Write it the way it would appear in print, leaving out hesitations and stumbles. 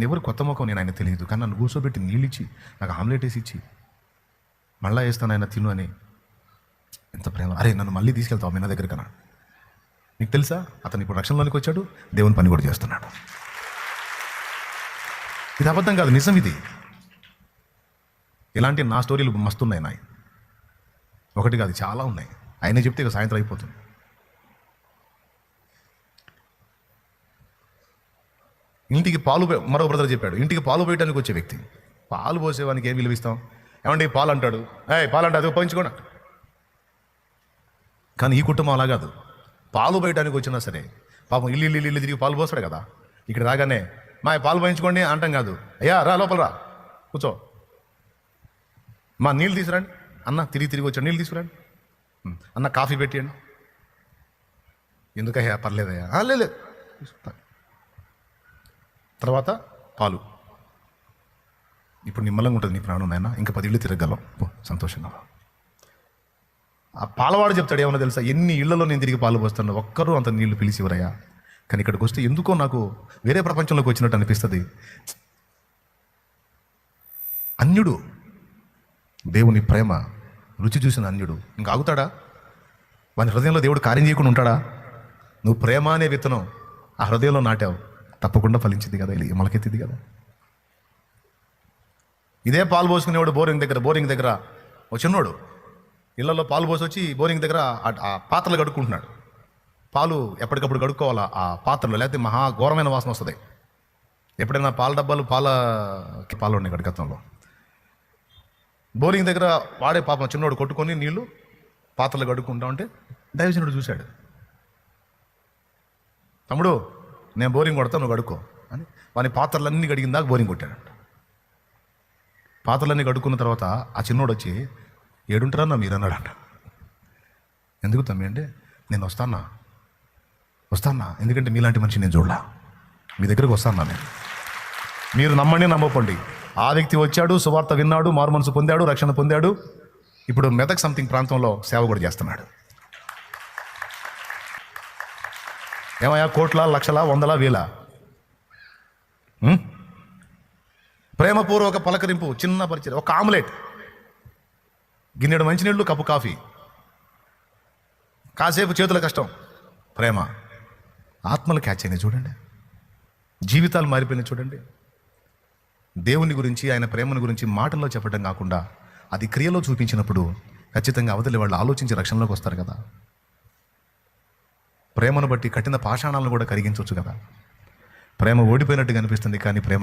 ఎవరు కొత్త ముఖం నేను ఆయన తెలియదు, కానీ నన్ను కూర్చోబెట్టి నీళ్ళు ఇచ్చి నాకు ఆమ్లెట్ వేసి ఇచ్చి మళ్ళీ వేస్తాను ఆయన తిను అని ఎంత ప్రేమ. అరే నన్ను మళ్ళీ తీసుకెళ్తావు మీ నా దగ్గర కన్నా. నీకు తెలుసా అతను ఇప్పుడు రక్షణలోనికి వచ్చాడు, దేవుని పని కూడా చేస్తున్నాడు. ఇది అబద్ధం కాదు, నిజం ఇది. ఇలాంటి నా స్టోరీలు మస్తున్నాయి నాయి, ఒకటి కాదు చాలా ఉన్నాయి. ఆయనే చెప్తే ఇక సాయంత్రం అయిపోతుంది. ఇంటికి పాలు మరో బ్రదర్ చెప్పాడు, ఇంటికి పాలు పోయడానికి వచ్చే వ్యక్తి పాలు పోసేవానికి ఏం విలువిస్తాం? ఏమండి పాలు అంటాడు, పాలు అంటే అది ఉపయోగించుకోండి. కానీ ఈ కుటుంబం అలా కాదు. పాలు పోయడానికి వచ్చినా సరే పాపం ఇల్లు తిరిగి పాలు పోస్తాడు కదా, ఇక్కడ రాగానే మా పాలు పోయించుకోండి అంటాం కాదు. అయ్యా రా లోపల రా కూర్చో, మా నీళ్ళు తీసుకురండి అన్న, తిరిగి వచ్చాడు నీళ్ళు తీసుకురండి అన్న, కాఫీ పెట్టియండి. ఎందుకయ్యా పర్లేదయ్యా, లేదు తర్వాత పాలు. ఇప్పుడు నిమ్మలంగా ఉంటుంది నీ ప్రాణం నాయన, ఇంకా 10 ఇళ్ళు తిరగలం సంతోషంగా. ఆ పాలవాడు చెప్తాడు ఏమన్నా తెలుసా, ఎన్ని ఇళ్లలో నేను తిరిగి పాలు పోస్తాను, ఒక్కరూ అంత నీళ్లు పిలిచి ఇవ్వరయ్యా. కానీ ఇక్కడికి వస్తే ఎందుకో నాకు వేరే ప్రపంచంలోకి వచ్చినట్టు అనిపిస్తుంది. అన్యుడు, దేవుని ప్రేమ రుచి చూసిన అన్యుడు ఇంకా ఆగుతాడా? వాని హృదయంలో దేవుడు కార్యం చేయకుండా ఉంటాడా? నువ్వు ప్రేమ అనే విత్తనం ఆ హృదయంలో నాటావు, తప్పకుండా ఫలించింది కదా, మొలకెత్తింది కదా. ఇదే పాలు పోసుకునేవాడు బోరింగ్ దగ్గర ఒక చిన్నోడు ఇళ్లలో పాలు పోసి వచ్చి బోరింగ్ దగ్గర ఆ పాత్రలు కడుక్కుంటున్నాడు. పాలు ఎప్పటికప్పుడు కడుక్కోవాలా ఆ పాత్రలో, లేకపోతే మహా ఘోరమైన వాసన వస్తుంది. ఎప్పుడైనా పాల డబ్బాలు పాలు ఉన్నాయి గడికత్వంలో. బోరింగ్ దగ్గర వాడే పాపం చిన్నోడు కొట్టుకొని నీళ్లు పాత్రలు కడుక్కుంటా ఉంటే దైవజనుడు చూశాడు. తమ్ముడు నేను బోరింగ్ కొడతా, నువ్వు కడుక్కో అని వాని పాత్రలన్నీ కడిగిన దాకా బోరింగ్ కొట్టాడంట. పాత్రలన్నీ కడుక్కున్న తర్వాత ఆ చిన్నోడు వచ్చి ఏడుంటారన్నా మీరు అన్నాడంట. ఎందుకు తమ్మి అంటే, నేను వస్తానా ఎందుకంటే మీలాంటి మనిషి నేను చూడలా, మీ దగ్గరకు వస్తానా నేను. మీరు నమ్మండి నమ్మకండి, ఆ వ్యక్తి వచ్చాడు, సువార్త విన్నాడు, మారు మనసు పొందాడు, రక్షణ పొందాడు. ఇప్పుడు మెదక్ సంథింగ్ ప్రాంతంలో సేవ కూడా చేస్తున్నాడు. ఏమయ్యా కోట్ల లక్షల వందల వేల ప్రేమపూర్వక పలకరింపు, చిన్న పరిచయం, ఒక ఆమ్లెట్, గిన్నెడు మంచినీళ్ళు, కప్పు కాఫీ, కాసేపు చేతుల కష్టం, ప్రేమ. ఆత్మలు క్యాచ్ అయినాయి చూడండి, జీవితాలు మారిపోయినాయి చూడండి. దేవుని గురించి ఆయన ప్రేమను గురించి మాటల్లో చెప్పడం కాకుండా అది క్రియలో చూపించినప్పుడు ఖచ్చితంగా అవతలి వాళ్ళు ఆలోచించి రక్షణలోకి వస్తారు కదా. ప్రేమను బట్టి కఠిన పాషాణాలను కూడా కరిగించవచ్చు కదా. ప్రేమ ఓడిపోయినట్టుగా అనిపిస్తుంది, కానీ ప్రేమ